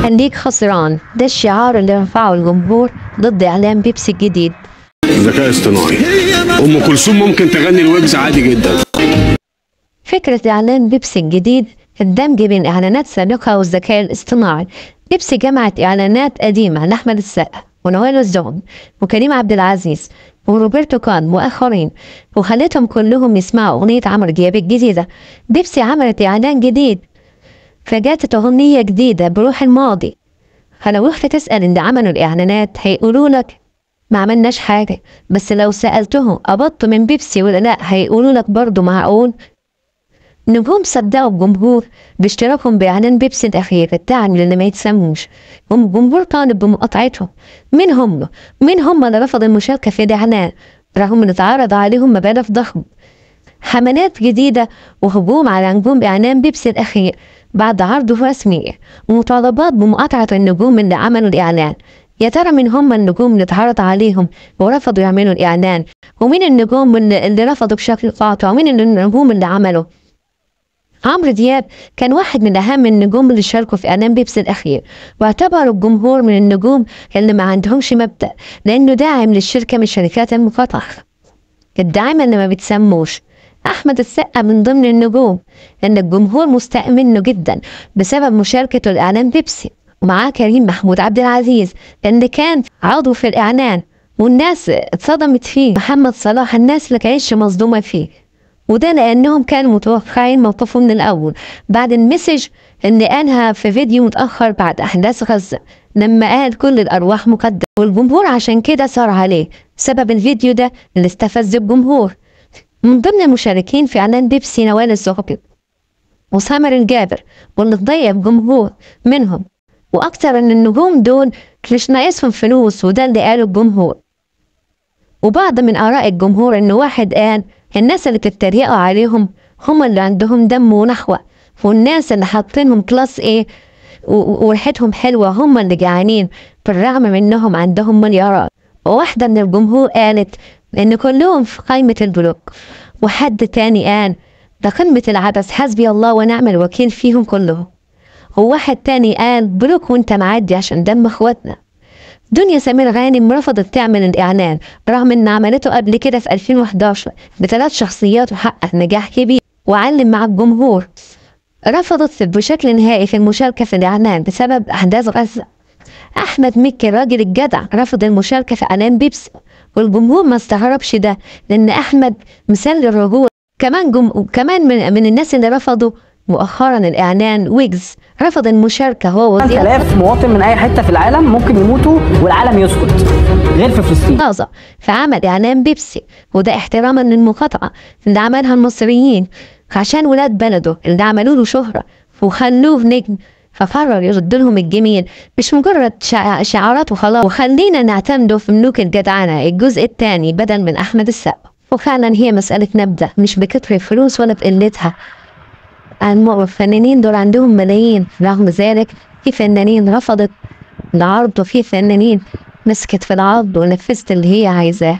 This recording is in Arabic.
خليك خسران، ده الشعار اللي رفعه الجمهور ضد إعلان بيبسي الجديد. ذكاء اصطناعي. أم كلثوم ممكن تغني الويجز عادي جدا. فكرة إعلان بيبسي الجديد الدمج بين إعلانات سابقة والذكاء الاصطناعي. بيبسي جمعت إعلانات قديمة لأحمد السقا ونوال الزهد وكريم عبد العزيز وروبرتو كان وآخرين، وخلتهم كلهم يسمعوا أغنية عمرو دياب الجديدة. بيبسي عملت إعلان جديد، فجاتت أغنية جديدة بروح الماضي. فلو رحت تسأل اللي عملوا الإعلانات هيقولوا لك ما عملناش حاجة، بس لو سألتهم قبضتوا من بيبسي ولا لأ هيقولوا لك برضه معقول. نجوم صدقوا الجمهور باشتراكهم بإعلان بيبسي الأخير التعني اللي ما يتسموش، هم الجمهور طالب بمقاطعتهم. مين هم اللي رفض المشاركة في الإعلان رغم إن اتعرض عليهم مبالغ ضخمة؟ حملات جديدة وهجوم على نجوم إعلان بيبسي الأخير بعد عرضه رسميا، ومطالبات بمقاطعة النجوم اللي عملوا الإعلان. يا ترى مين هم النجوم اللي اتعرض عليهم ورفضوا يعملوا الإعلان؟ ومين النجوم اللي رفضوا بشكل قاطع؟ ومين النجوم اللي عملوا؟ عمرو دياب كان واحد من أهم النجوم اللي شاركوا في إعلان بيبسي الأخير، واعتبروا الجمهور من النجوم اللي ما عندهمش مبدأ، لأنه داعم للشركة من شركات المقاطعة، الداعم اللي ما بتسموش. أحمد السقا من ضمن النجوم، لأن الجمهور مستاء منه جدا بسبب مشاركته الإعلان بيبسي، ومعاه كريم محمود عبد العزيز لأن كان عضو في الإعلان والناس اتصدمت فيه. محمد صلاح الناس اللي كانتش مصدومة فيه، وده لأنهم كانوا متوقعين موقفه من الأول بعد المسج اللي قالها في فيديو متأخر بعد أحداث غزة لما قال كل الأرواح مقدسة، والجمهور عشان كده صار عليه سبب الفيديو ده اللي استفز الجمهور. من ضمن المشاركين في إعلان بيبسي نوال الزغبي وسامر الجابر، واللي اتضايق الجمهور منهم، وأكتر إن النجوم دول مش ناقصهم فلوس، وده اللي قاله الجمهور. وبعض من آراء الجمهور إنه واحد قال الناس اللي بتتريقوا عليهم هم اللي عندهم دم ونخوة، والناس اللي حاطينهم كلاس ايه وريحتهم حلوة هم اللي جعانين بالرغم من انهم عندهم مليارات. وواحدة من الجمهور قالت ان كلهم في قائمة البلوك، وحد تاني قال ده قمة العبث حسبي الله ونعم الوكيل فيهم كلهم، وواحد تاني قال بلوك وانت معدي عشان دم اخواتنا. دنيا سمير غانم رفضت تعمل الإعلان رغم إن عملته قبل كده في 2011 ب3 شخصيات وحقق نجاح كبير وعلم مع الجمهور. رفضت بشكل نهائي في المشاركة في الإعلان بسبب أحداث غزة. أحمد مكي الراجل الجدع رفض المشاركة في إعلان بيبسي، والجمهور ما استغربش ده لأن أحمد مثال للرجولة. كمان من الناس اللي رفضوا مؤخرا الإعلان ويجز رفض المشاركة هو وزير. 3000 مواطن من أي حتة في العالم ممكن يموتوا والعالم يسكت غير في فلسطين. فعمل إعلان بيبسي، وده احتراما للمقاطعة اللي عملها المصريين عشان ولاد بلده اللي عملوا له شهرة وخلوه نجم، فقرر يرد لهم الجميل مش مجرد شعارات وخلاص. وخلينا نعتمده في ملوك الجدعنة الجزء الثاني بدل من أحمد السقا. وفعلا هي مسألة نبدأ مش بكتر الفلوس ولا بقلتها. الفنانين دول عندهم ملايين، رغم ذلك في فنانين رفضت العرض وفي فنانين مسكت في العرض ونفذت اللي هي عايزاه.